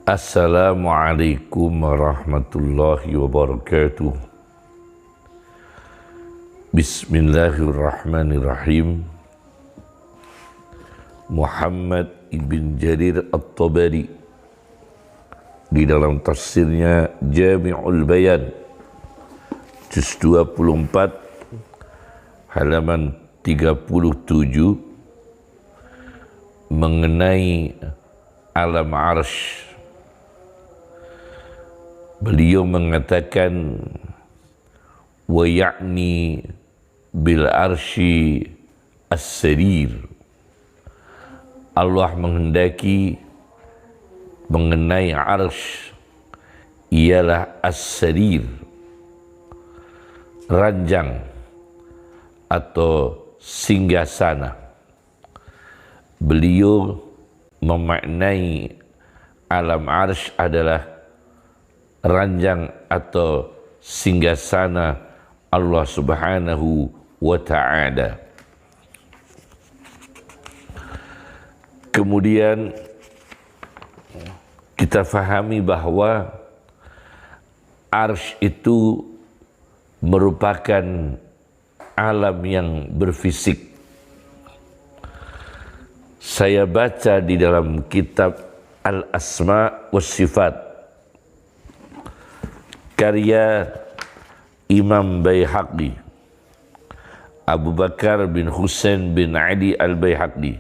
Assalamualaikum warahmatullahi wabarakatuh. Bismillahirrahmanirrahim. Muhammad ibn Jarir At-Tabari di dalam tafsirnya Jami'ul Bayan juz 24 halaman 37 mengenai alam arsy. Beliau mengatakan wa ya'ni bil arsy as-sarir. Allah menghendaki mengenai arsy ialah as-sarir, ranjang atau singgasana. Beliau memaknai alam arsy adalah ranjang atau singgasana Allah Subhanahu wa ta'ala. Kemudian kita fahami bahwa arsy itu merupakan alam yang berfisik. Saya baca di dalam kitab Al-Asma was Sifat karya Imam Baihaqi, Abu Bakar bin Husain bin Ali Al-Baihaqi,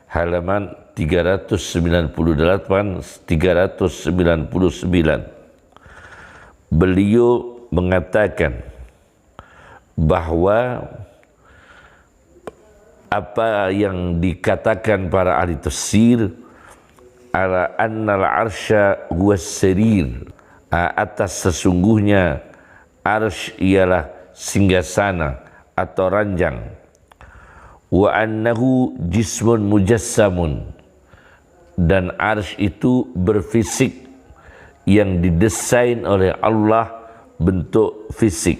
halaman 398-399. Beliau mengatakan bahwa apa yang dikatakan para ahli tafsir ala annal arsya huwa sarir, atas sesungguhnya arsy ialah singgasana atau ranjang, wa annahu jismun mujassamun, dan arsy itu berfisik yang didesain oleh Allah bentuk fisik.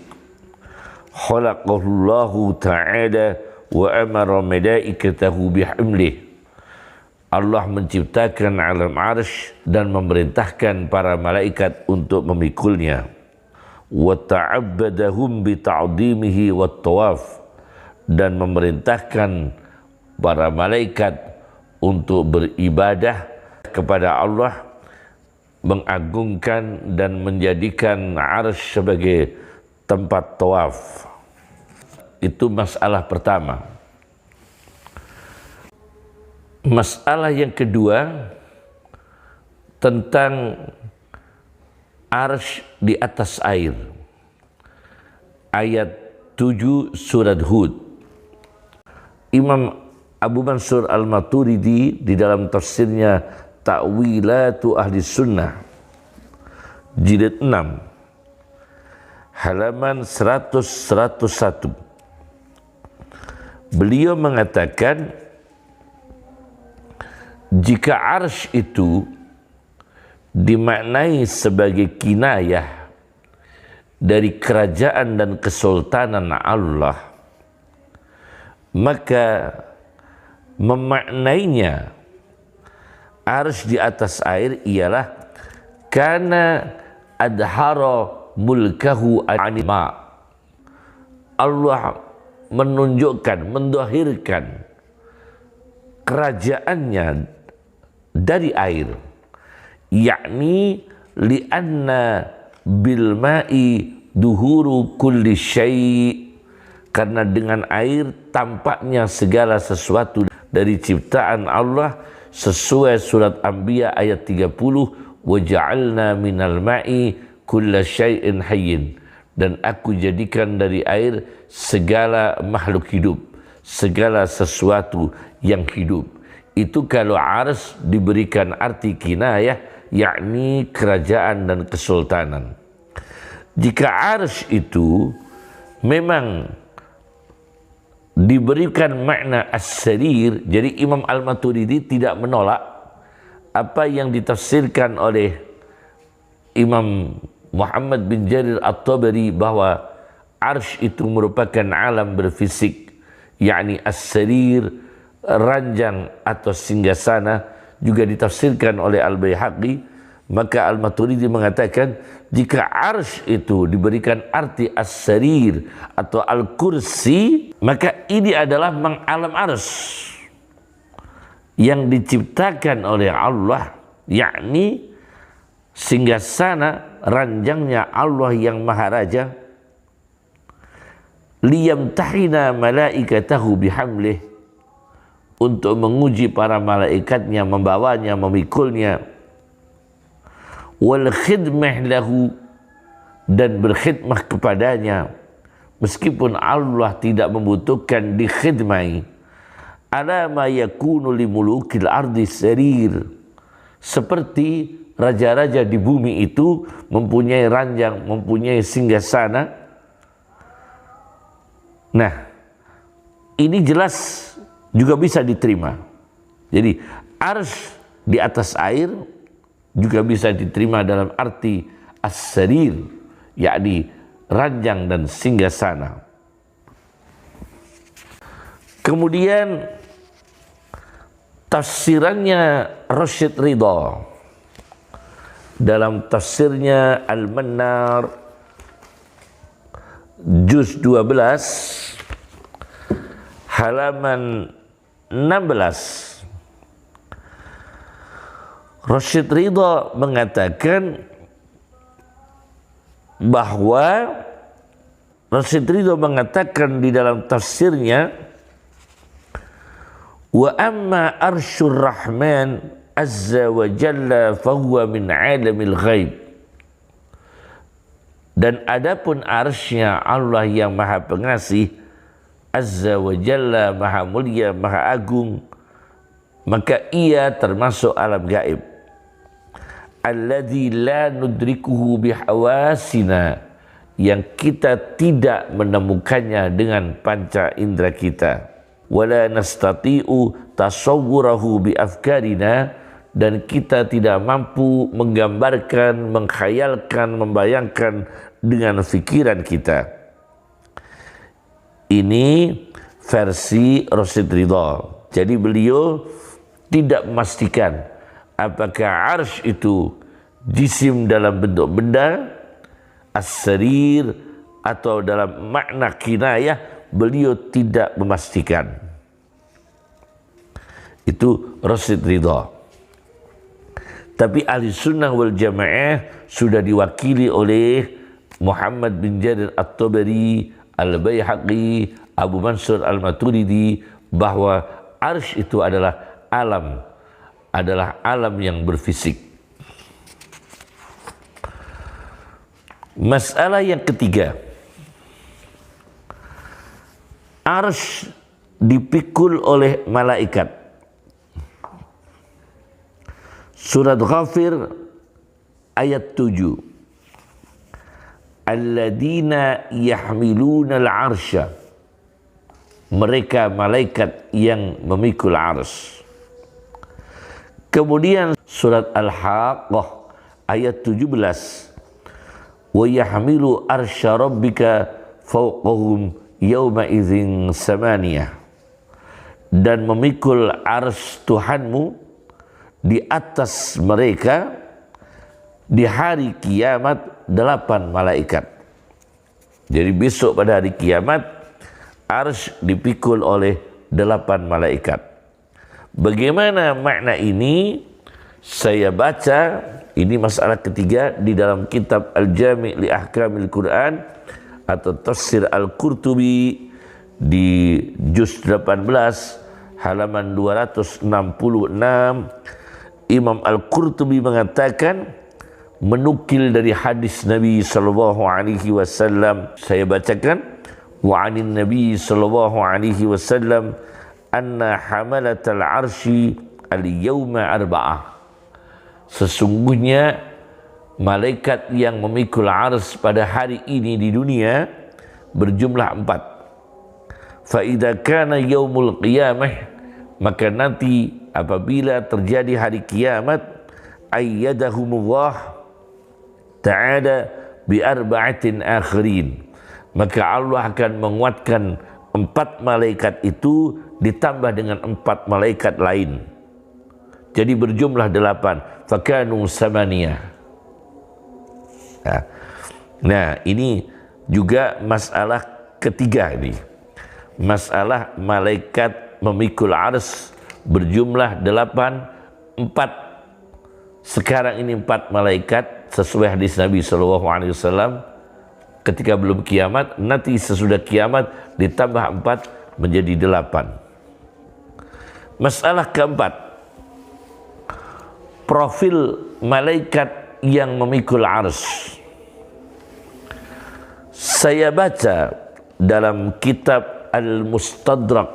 Khalaqallahu ta'ala wa amara malaikatahu bihimlih. Allah menciptakan alam arsy dan memerintahkan para malaikat untuk memikulnya. Wa ta'abbadahum bi ta'dhimihi wat tawaf, dan memerintahkan para malaikat untuk beribadah kepada Allah, mengagungkan dan menjadikan arsy sebagai tempat tawaf. Itu masalah pertama. Masalah yang kedua tentang arsy di atas air. Ayat 7 surat Hud. Imam Abu Mansur Al-Maturidi di dalam tafsirnya Ta'wilatu Ahli Sunnah jilid 6 halaman 100-101. Beliau mengatakan jika arsy itu dimaknai sebagai kinayah dari kerajaan dan kesultanan Allah, maka memaknainya arsy di atas air ialah kana adhara mulkahu anima. Allah menunjukkan, mendahirkan kerajaannya dari air, yakni li'anna bil ma'i duhuru kulli syai', karena dengan air tampaknya segala sesuatu dari ciptaan Allah, sesuai surat Anbiya ayat 30, wa ja'alna minal ma'i kulla syai'in hayyin, dan aku jadikan dari air segala makhluk hidup, segala sesuatu yang hidup. Itu kalau arsy diberikan arti kinayah, yakni kerajaan dan kesultanan. Jika arsy itu memang diberikan makna as-sarir, jadi Imam Al-Maturidi tidak menolak apa yang ditafsirkan oleh Imam Muhammad bin Jarir At-Tabari bahwa arsy itu merupakan alam berfisik, yakni as-sarir, ranjang atau singgasana. juga ditafsirkan oleh Al-Baihaqi, maka Al-Maturidi mengatakan jika arsy itu diberikan arti as-sarir atau al-kursi, maka ini adalah alam arsy yang diciptakan oleh Allah, yakni singgasana ranjangnya Allah yang Maharaja, liyamtahina malaikatahu bihamlih, untuk menguji para malaikatnya, membawanya, memikulnya, wal khidmah lahu, dan berkhidmah kepadanya meskipun Allah tidak membutuhkan dikhidmai, ala ma yakunu limulukil ardi sarir, seperti raja-raja di bumi itu mempunyai ranjang, mempunyai singgasana. Nah, ini jelas juga bisa diterima. Jadi arsy di atas air juga bisa diterima dalam arti as-sarir, yakni ranjang dan singgasana. Kemudian tafsirannya Rasyid Ridha dalam tafsirnya Al-Mannar juz 12 halaman 16, Rasyid Ridha mengatakan bahwa di dalam tafsirnya, wa amma arsyur rahman azza wa jalla fahuwa min alamil ghaib, dan adapun arsy-Nya Allah yang Maha Pengasih, azza wa jalla, Maha Mulia, Maha Agung, maka ia termasuk alam gaib, alladzi la nudrikuhu bihawasina, yang kita tidak menemukannya dengan panca indera kita, wala nastati'u tasawwurahu biafkarina, dan kita tidak mampu menggambarkan, mengkhayalkan, membayangkan dengan pikiran kita. Ini versi Rasyid Ridha. Jadi beliau tidak memastikan apakah arsy itu jisim dalam bentuk benda, as-sarir, atau dalam makna kinayah. Beliau tidak memastikan. Itu Rasyid Ridha. Tapi ahli sunnah wal jamaah sudah diwakili oleh Muhammad bin Jarir At-Tabari, Al-Baihaqi, Abu Mansur Al-Maturidi, bahwa arsy itu adalah alam yang berfisik. Masalah yang ketiga, arsy dipikul oleh malaikat. Surat Ghafir ayat 7. Alladzina yahmiluna al-arsya, mereka malaikat yang memikul arsy. Kemudian surat Al-Haqqah ayat 17. Wa yahmilu arsya rabbika fawqahum yawma idzin samaniyah, dan memikul arsy Tuhanmu di atas mereka di hari kiamat 8 malaikat. Jadi besok pada hari kiamat arsy dipikul oleh 8 malaikat. Bagaimana makna ini? Saya baca, ini masalah ketiga di dalam kitab Al-Jami' li Ahkamil Quran atau Tafsir Al-Qurtubi di juz 18 halaman 266. Imam Al-Qurtubi mengatakan, menukil dari hadis Nabi sallallahu alaihi wasallam, saya bacakan, wa 'anin Nabi sallallahu alaihi wasallam anna hamalatal arsy al-yawma arba'ah, sesungguhnya malaikat yang memikul arsy pada hari ini di dunia berjumlah 4. Fa idza kana yaumul qiyamah, maka nanti apabila terjadi hari kiamat, ayyadahumullah ta'ala bi arba'atin akhirin, maka Allah akan menguatkan 4 malaikat itu ditambah dengan 4 malaikat lain. jadi berjumlah 8. Fakanu samaniyah. Nah, ini juga masalah ketiga ini. Masalah malaikat memikul ars berjumlah 8, 4. Sekarang ini 4 malaikat sesuai hadis Nabi SAW. Ketika belum kiamat, nanti sesudah kiamat ditambah 4 menjadi 8. Masalah keempat, profil malaikat yang memikul ars. Saya baca dalam kitab Al-Mustadrak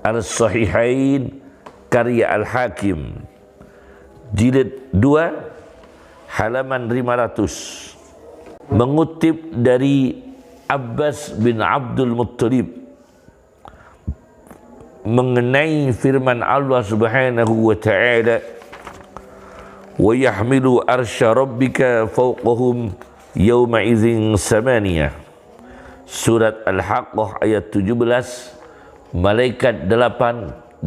Al-Sahihain karya Al-Hakim jilid 2 halaman 500, mengutip dari Abbas bin Abdul Muttalib mengenai firman Allah Subhanahu wa ta'ala, wa yahmilu arsya rabbika fawqahum yawma idzin samaniyah. Surat Al-Haqqah ayat 17. Malaikat 8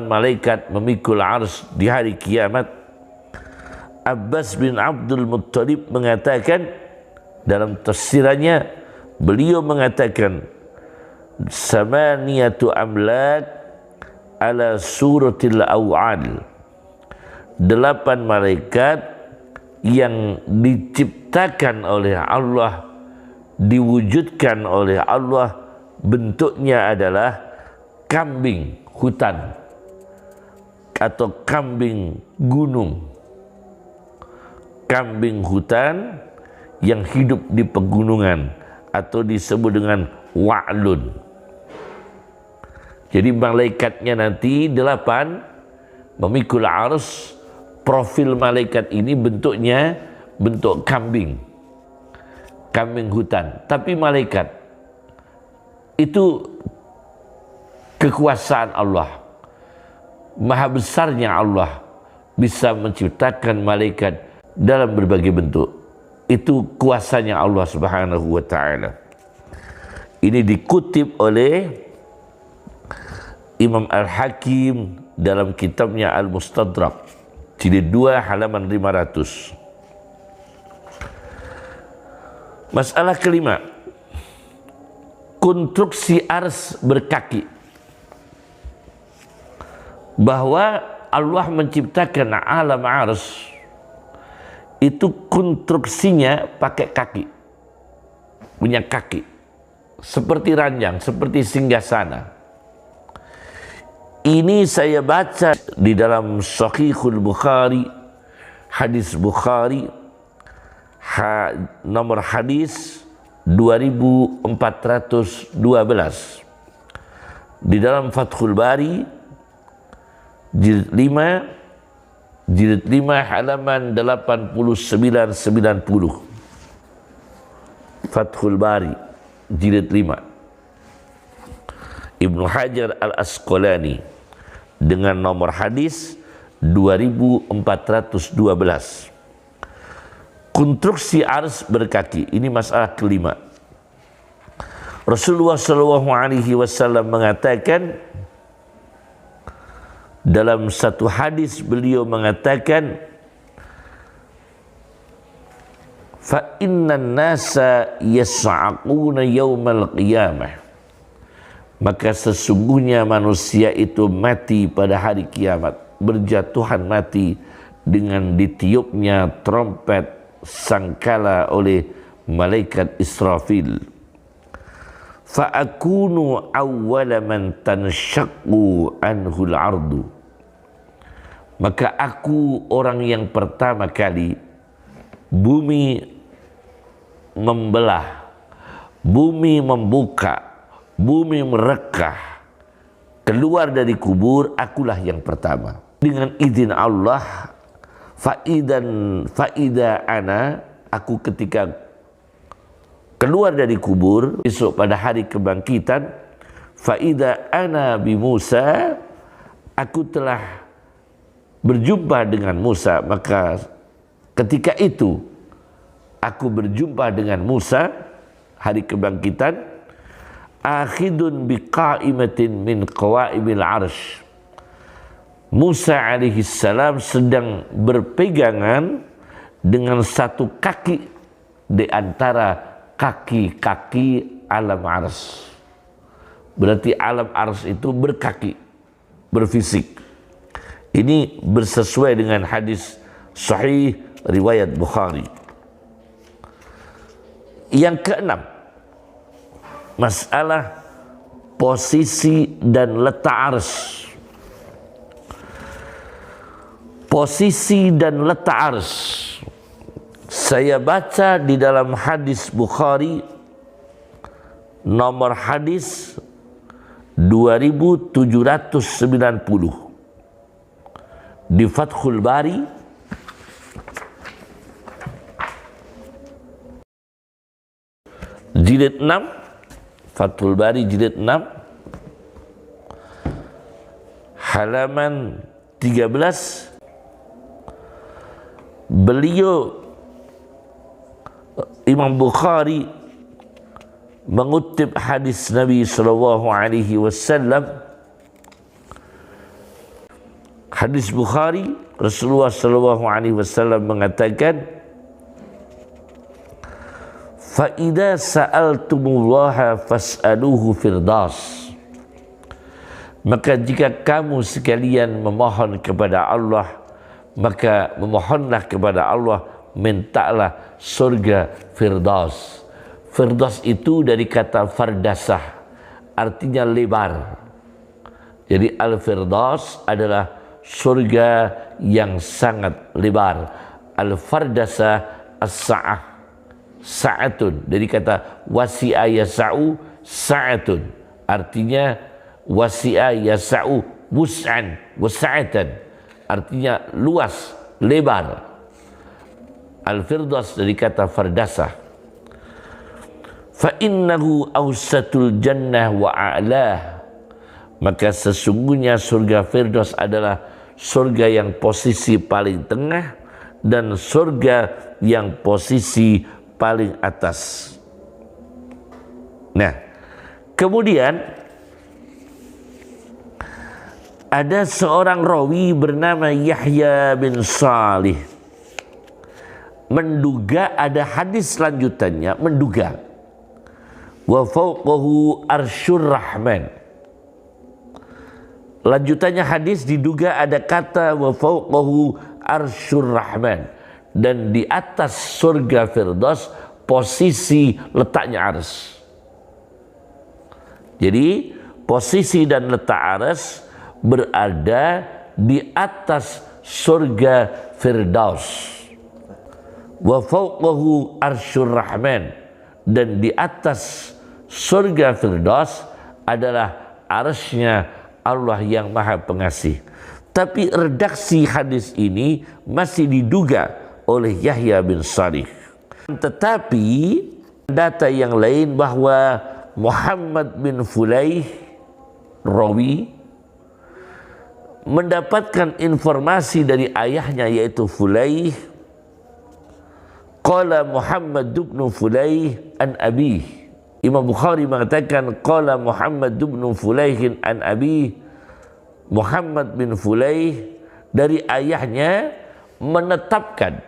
malaikat memikul ars di hari kiamat. Abbas bin Abdul Muttalib mengatakan dalam tafsirannya, beliau mengatakan samaniyatu amlak ala suratil awal, 8 malaikat yang diciptakan oleh Allah, diwujudkan oleh Allah, bentuknya adalah kambing hutan atau kambing gunung. Kambing hutan yang hidup di pegunungan atau disebut dengan wa'lun. Jadi malaikatnya nanti 8 memikul ars. Profil malaikat ini bentuknya bentuk kambing hutan. Tapi malaikat itu kekuasaan Allah, maha besarnya Allah bisa menciptakan malaikat dalam berbagai bentuk. Itu kuasanya Allah Subhanahu wa ta'ala. Ini dikutip oleh Imam Al-Hakim dalam kitabnya Al-Mustadrak jilid 2 halaman 500. Masalah kelima, konstruksi ars berkaki. Bahwa Allah menciptakan alam ars itu konstruksinya pakai kaki, punya kaki, seperti ranjang, seperti singgasana. Ini saya baca di dalam Sahihul Bukhari, hadis Bukhari, nomor hadis 2412. Di dalam Fathul Bari jilid 5 halaman 89-90. Fathul Bari jilid 5. Ibnu Hajar Al-Asqalani dengan nomor hadis 2412. Konstruksi ars berkaki. Ini masalah kelima. Rasulullah SAW mengatakan dalam satu hadis, beliau mengatakan, fa innan nasa yas'aquna yaumal qiyamah. Maka sesungguhnya manusia itu mati pada hari kiamat, berjatuhan mati dengan ditiupnya trompet sangkala oleh malaikat Israfil. Fa akunu awwala man tanshaqqu anhul ardu. Maka aku orang yang pertama kali bumi membelah, bumi membuka, bumi merekah, keluar dari kubur, akulah yang pertama. Dengan izin Allah, faida ana, aku ketika keluar dari kubur, besok pada hari kebangkitan, faida ana bi Musa, aku telah berjumpa dengan Musa. Maka ketika itu aku berjumpa dengan Musa, hari kebangkitan, akhidun biqaimatin min qawaimil arsh. Musa alaihi salam sedang berpegangan dengan satu kaki di antara kaki-kaki alam ars. Berarti alam ars itu berkaki, berfisik. Ini bersesuai dengan hadis sahih riwayat Bukhari. Yang keenam, masalah posisi dan letak ars. Posisi dan letak ars. Saya baca di dalam hadis Bukhari, nomor hadis 2790 di Fathul Bari, jilid 6, Fathul Bari jilid 6, halaman 13. Beliau Imam Bukhari mengutip hadis Nabi sallallahu alaihi wasallam. Hadis Bukhari, Rasulullah sallallahu alaihi wasallam mengatakan, "Fa idza sa'altumullaha fas'aluhu firdaus." Maka jika kamu sekalian memohon kepada Allah, maka memohonlah kepada Allah, mintalah surga firdaus. Firdaus itu dari kata fardasah, artinya lebar. Jadi al-firdaus adalah surga yang sangat lebar. Al-fardasah as-sa'ah, sa'atun, dari kata wasi'a yasa'u sa'atun, artinya wasi'a yasa'u wus'an wasa'atan, artinya luas, lebar. Al-firdaus dari kata fardasah. Fa innahu awsatul jannah wa a'lah. Maka sesungguhnya surga firdaus adalah surga yang posisi paling tengah dan surga yang posisi paling atas. Nah, kemudian ada seorang rawi bernama Yahya bin Salih menduga ada hadis lanjutannya, menduga wa fawqahu arsyur rahman. Lanjutannya hadis diduga ada kata wa fawqahu arsyur rahman, dan di atas surga firdaus posisi letaknya ars. Jadi posisi dan letak ars berada di atas surga firdaus. Wa fawqahu arsyur rahman, dan di atas surga firdaus adalah arsy-Nya Allah yang Maha Pengasih. Tapi redaksi hadis ini masih diduga oleh Yahya bin Salih. Tetapi data yang lain bahwa Muhammad bin Fulayh rawi mendapatkan informasi dari ayahnya yaitu Fulayh. Qala Muhammad bin Fulayh an abi. Imam Bukhari mengatakan qala Muhammad bin Fulayh an abi. Muhammad bin Fulayh dari ayahnya menetapkan,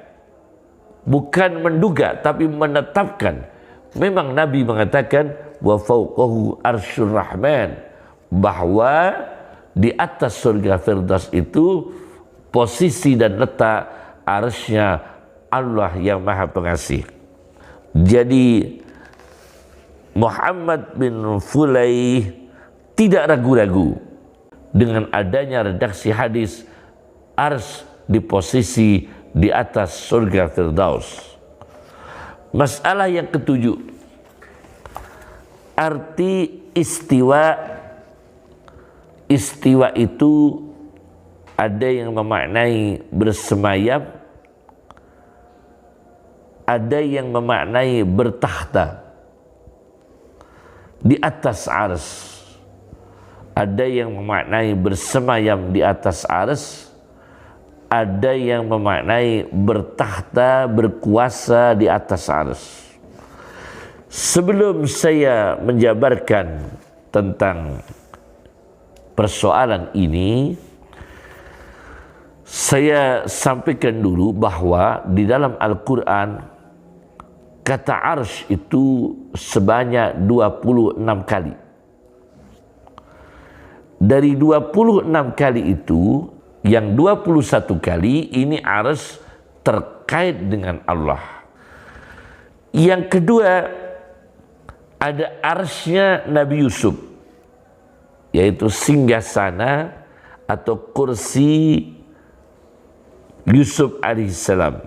bukan menduga tapi menetapkan, memang Nabi mengatakan wa fawqahu arsyur rahman, bahwa di atas surga firdaus itu posisi dan letak arsy-Nya Allah yang Maha Pengasih. Jadi Muhammad bin Fulayh tidak ragu-ragu dengan adanya redaksi hadis ars di posisi di atas surga firdaus. Masalah yang ketujuh, arti istiwa. Istiwa itu ada yang memaknai bersemayam, ada yang memaknai bertakhta di atas ars, ada yang memaknai bersemayam di atas ars, ada yang memaknai bertakhta, berkuasa di atas ars. Sebelum saya menjabarkan tentang persoalan ini, saya sampaikan dulu bahwa di dalam Al-Quran kata arsy itu sebanyak 26 kali. Dari 26 kali itu, yang 21 kali ini arsy terkait dengan Allah. Yang kedua, ada arsy-nya Nabi Yusuf, yaitu singgasana atau kursi Yusuf alaihissalam.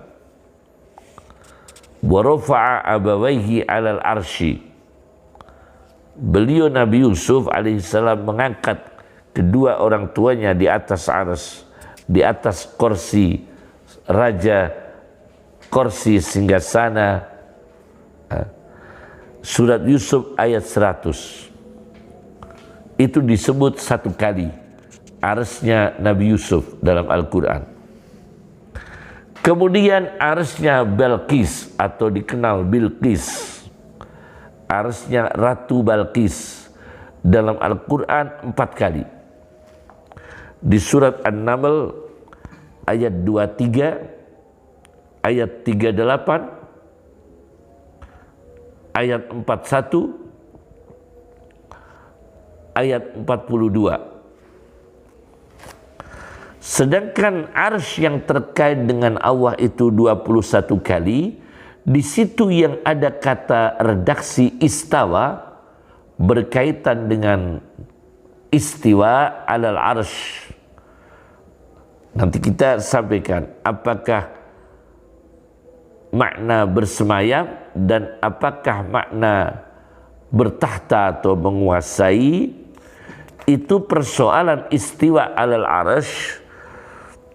Wa rafa'a abawaihi 'alal arsy. Beliau Nabi Yusuf alaihissalam mengangkat kedua orang tuanya di atas arsy, di atas kursi raja, kursi singgasana. Surat Yusuf ayat 100. Itu disebut satu kali arsy-nya Nabi Yusuf dalam Al-Quran. Kemudian arsy-nya Balqis atau dikenal Bilqis, arsy-nya Ratu Balqis dalam Al-Quran 4 kali. Di surat An-Naml ayat 23, ayat 38, ayat 41, ayat 42. Sedangkan arsy yang terkait dengan Allah itu 21 kali, di situ yang ada kata redaksi istawa berkaitan dengan istiwa alal arsy. Nanti kita sampaikan apakah makna bersemayam dan apakah makna bertahta atau menguasai. Itu persoalan istiwa alal arsy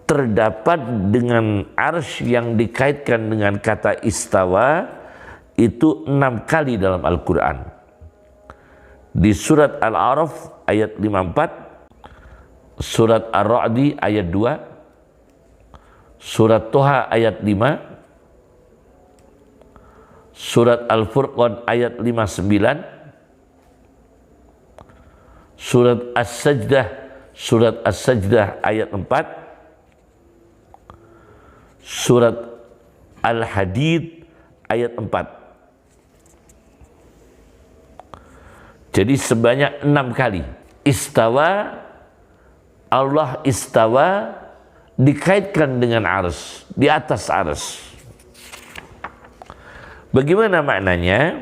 terdapat dengan arsy yang dikaitkan dengan kata istawa itu 6 kali dalam Al-Quran. Di surat Al-A'raf ayat 54, surat Ar-Ra'di ayat 2, surat Toha ayat 5, surat Al-Furqan ayat 59, surat As-Sajdah ayat 4, surat Al-Hadid ayat 4. Jadi sebanyak 6 kali istawa, Allah istawa dikaitkan dengan arsy, di atas arsy. Bagaimana maknanya?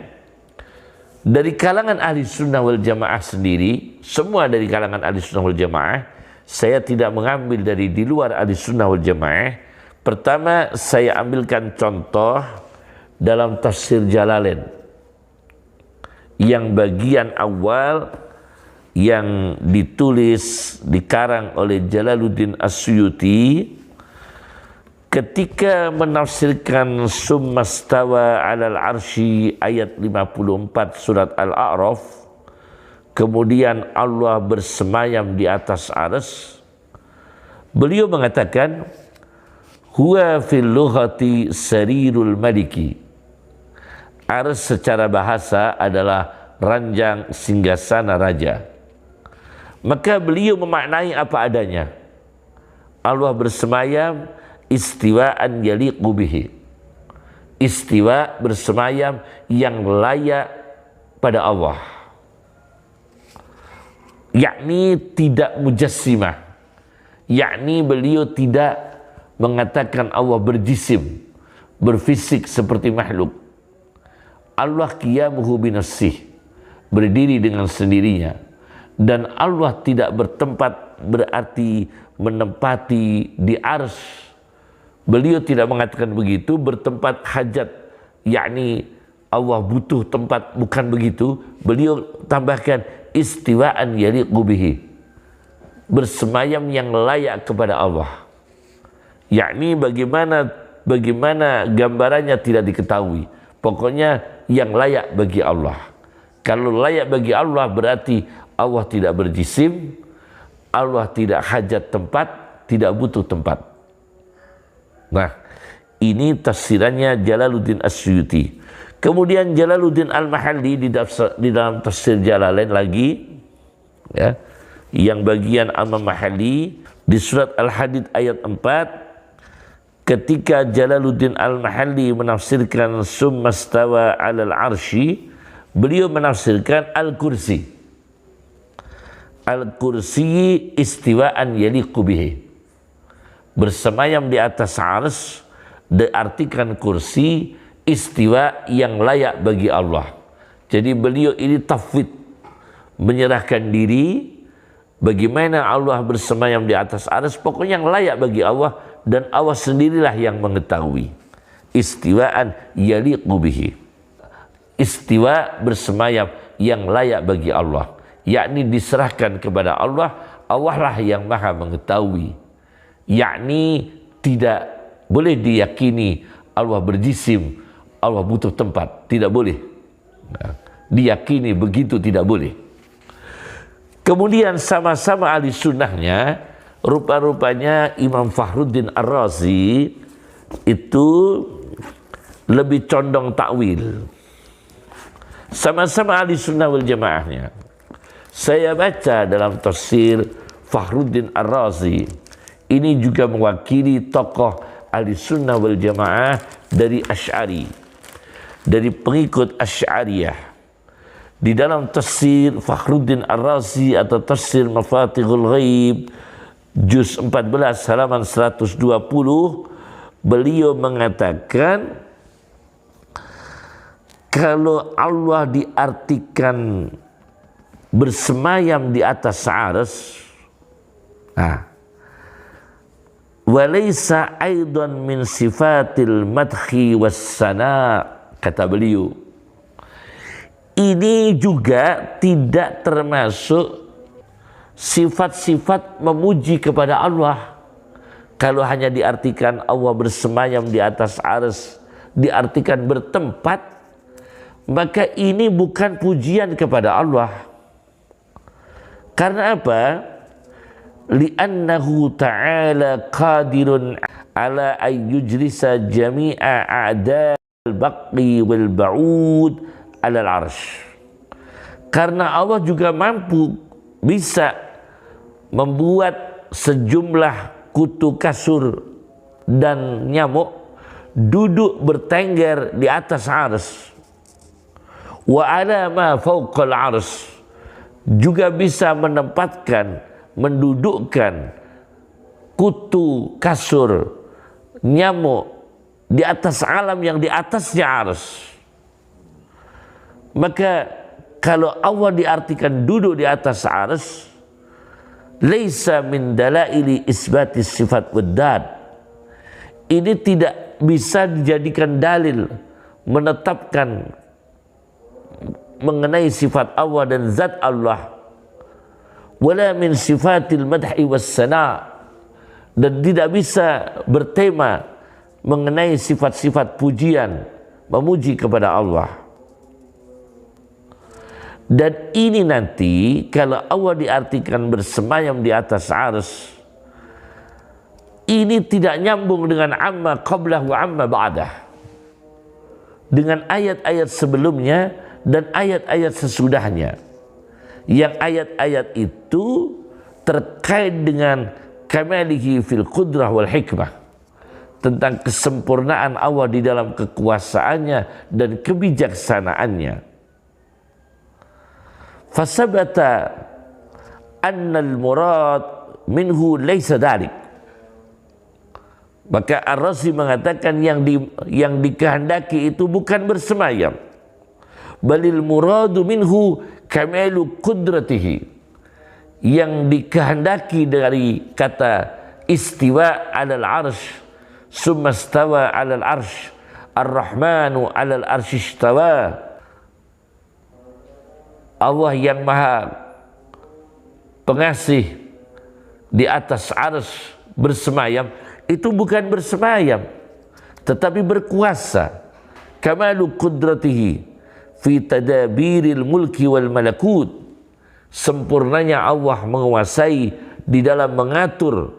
Dari kalangan ahli sunnah wal jamaah sendiri, semua dari kalangan ahli sunnah wal jamaah, saya tidak mengambil dari di luar ahli sunnah wal jamaah. Pertama, saya ambilkan contoh dalam tafsir Jalalain yang bagian awal yang ditulis, dikarang oleh Jalaluddin As-Suyuti ketika menafsirkan summastawa 'alal arsy ayat 54 surat Al-A'raf, kemudian Allah bersemayam di atas arsy. Beliau mengatakan huwa fil lughati sarirul maliki. Arsy secara bahasa adalah ranjang singgasana raja. Maka beliau memaknai apa adanya. Allah bersemayam istiwaan yaliqu bihi. Istiwa bersemayam yang layak pada Allah. Yakni tidak mujassimah. Yakni beliau tidak mengatakan Allah berjisim, berfisik seperti makhluk. Allah qiyamuhu binafsih, berdiri dengan sendirinya. Dan Allah tidak bertempat berarti menempati di arsy. Beliau tidak mengatakan begitu, bertempat hajat, yakni Allah butuh tempat, bukan begitu. Beliau tambahkan istiwaan yaliqu bihi, bersemayam yang layak kepada Allah. Yakni bagaimana gambarannya tidak diketahui. Pokoknya yang layak bagi Allah. Kalau layak bagi Allah berarti Allah tidak berjisim, Allah tidak hajat tempat, tidak butuh tempat. Nah, ini tafsirannya Jalaluddin As-Suyuti. Kemudian Jalaluddin Al-Mahalli di dalam tafsir Jalalain lagi, ya, yang bagian Al-Mahalli di surat Al-Hadid ayat 4, ketika Jalaluddin Al-Mahalli menafsirkan summastawa 'alal arsy, beliau menafsirkan al-kursi. Al-kursi istiwaan yaliqu bihi. Bersemayam di atas arsy diartikan kursi istiwa yang layak bagi Allah. Jadi beliau ini tafwid, menyerahkan diri bagaimana Allah bersemayam di atas arsy, pokoknya yang layak bagi Allah dan Allah sendirilah yang mengetahui. Istiwaan yaliqu bihi. Istiwa bersemayam yang layak bagi Allah, yakni diserahkan kepada Allah, Allah lah yang maha mengetahui. Yakni tidak boleh diyakini Allah berjisim, Allah butuh tempat, tidak boleh. Diyakini begitu tidak boleh. Kemudian sama-sama ahli sunnahnya, rupa-rupanya Imam Fakhruddin Ar-Razi itu lebih condong takwil. Sama-sama ahli sunnah wal jamaahnya. Saya baca dalam tafsir Fakhruddin Ar-Razi, ini juga mewakili tokoh ahli sunnah wal jamaah dari Asy'ari, dari pengikut Asy'ariyah. Di dalam tafsir Fakhruddin Ar-Razi atau tafsir Mafatihul Ghaib juz 14 halaman 120, beliau mengatakan kalau Allah diartikan bersemayam di atas arsy, walaysa aidan min sifatil madhi wassana, kata beliau, ini juga tidak termasuk sifat-sifat memuji kepada Allah. Kalau hanya diartikan Allah bersemayam di atas arsy, diartikan bertempat, maka ini bukan pujian kepada Allah. Karena apa? Li'annahu ta'ala qadirun ala an yujlisa jami'a a'dal baqi wal ba'ud ala al-arsh. Karena Allah juga mampu, bisa membuat sejumlah kutu kasur dan nyamuk duduk bertengger di atas arsy. Wa ala ma fawqal arsy, juga bisa menempatkan, mendudukkan kutu kasur nyamuk di atas alam yang di atasnya arsy. Maka kalau Allah diartikan duduk di atas arsy, laisa min dalaili isbati sifat waddad, ini tidak bisa dijadikan dalil menetapkan mengenai sifat Allah dan zat Allah. Wala min sifatil madhi wassana, dan tidak bisa bertema mengenai sifat-sifat pujian, memuji kepada Allah. Dan ini nanti kalau Allah diartikan bersemayam di atas arsy, ini tidak nyambung dengan amma qablah wa amma ba'dah, dengan ayat-ayat sebelumnya dan ayat-ayat sesudahnya, yang ayat-ayat itu terkait dengan kamalihi fil qudrah wal hikmah, tentang kesempurnaan Allah di dalam kekuasaannya dan kebijaksanaannya. Fasabata anna al-murad minhu laysa dhalik, maka Ar-Razi mengatakan yang dikehendaki itu bukan bersemayam, balil muradu minhu kamalu qudratihi, yang dikehendaki dari kata istiwa 'alal arsy, summa istawa 'alal arsy, ar-rahmanu 'alal arsy istawa, Allah yang maha pengasih di atas arsy bersemayam, itu bukan bersemayam tetapi berkuasa. Kamalu qudratihi fi tadabiril mulki wal malakut, sempurnanya Allah menguasai di dalam mengatur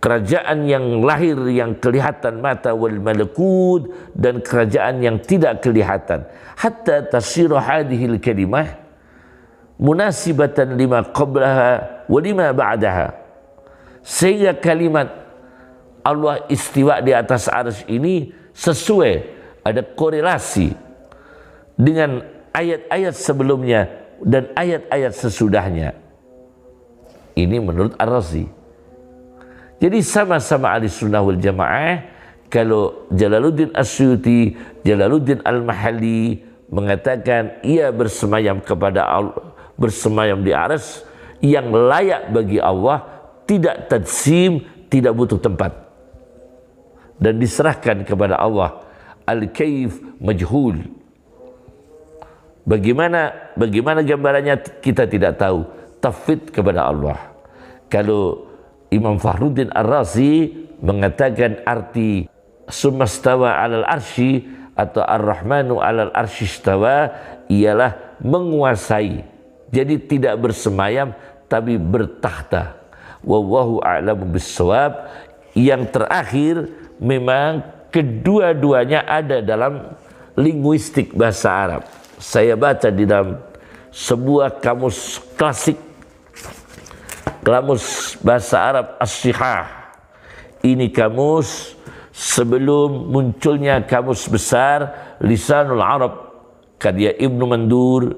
kerajaan yang lahir yang kelihatan mata wal malakut, dan kerajaan yang tidak kelihatan, hatta tasiru hadhil kalimah munasibatan lima qablaha wa lima ba'daha, sehingga kalimat Allah istiwa di atas arsy ini sesuai, ada korelasi dengan ayat-ayat sebelumnya dan ayat-ayat sesudahnya. Ini menurut Ar-Razi. Jadi sama-sama ahli sunnah wal jamaah. Kalau Jalaluddin As-Suyuti, Jalaluddin Al-Mahalli mengatakan ia bersemayam kepada Allah, bersemayam di arsy yang layak bagi Allah, tidak tajsim, tidak butuh tempat, dan diserahkan kepada Allah. Al-kaif majhul. Bagaimana gambarannya kita tidak tahu. Tafwid kepada Allah. Kalau Imam Fakhruddin Ar-Razi mengatakan arti sumastawa alal arsy atau ar-rahmanu alal arsy istawa ialah menguasai. Jadi tidak bersemayam tapi bertakhta. Wallahu a'lamu bissawab. Yang terakhir, memang kedua-duanya ada dalam linguistik bahasa Arab. Saya baca di dalam sebuah kamus klasik, kamus bahasa Arab As-Sihah. Ini kamus sebelum munculnya kamus besar Lisanul Arab karya Ibnu Mandur,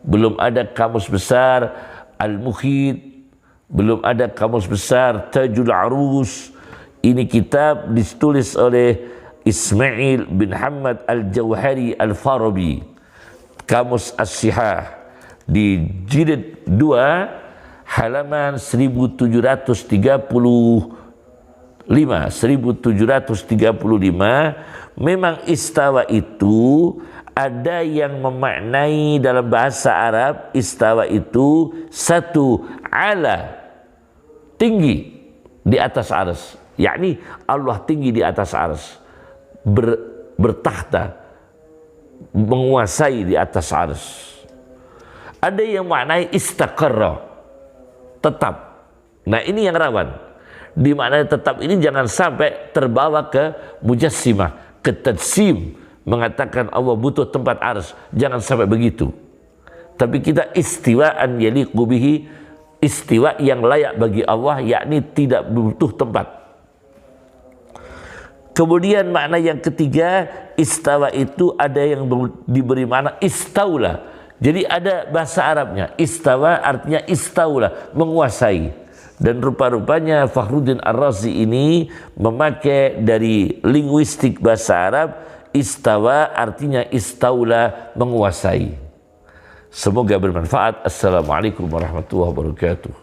belum ada kamus besar Al-Muhit, belum ada kamus besar Tajul Arus. Ini kitab ditulis oleh Ismail bin Hamad Al-Jauhari Al-Farabi, kamus As-Sihah, di jilid 2 halaman 1735. Memang istawa itu ada yang memaknai dalam bahasa Arab, istawa itu satu, ala, tinggi di atas arsy, yakni Allah tinggi di atas arsy, bertakhta, menguasai di atas arsy. Ada yang maknai istaqarra, tetap. Nah, ini yang rawan. Di makna tetap ini jangan sampai terbawa ke mujassimah, ke tajsim, mengatakan Allah butuh tempat arsy. Jangan sampai begitu. Tapi kita istiwaan yaliqu bihi, istiwa yang layak bagi Allah, yakni tidak butuh tempat. Kemudian makna yang ketiga, istawa itu ada yang diberi makna istaula. Jadi ada bahasa Arabnya, istawa artinya istaula, menguasai. Dan rupa-rupanya Fakhruddin Ar-Razi ini memakai dari linguistik bahasa Arab, istawa artinya istaula, menguasai. Semoga bermanfaat. Assalamualaikum warahmatullahi wabarakatuh.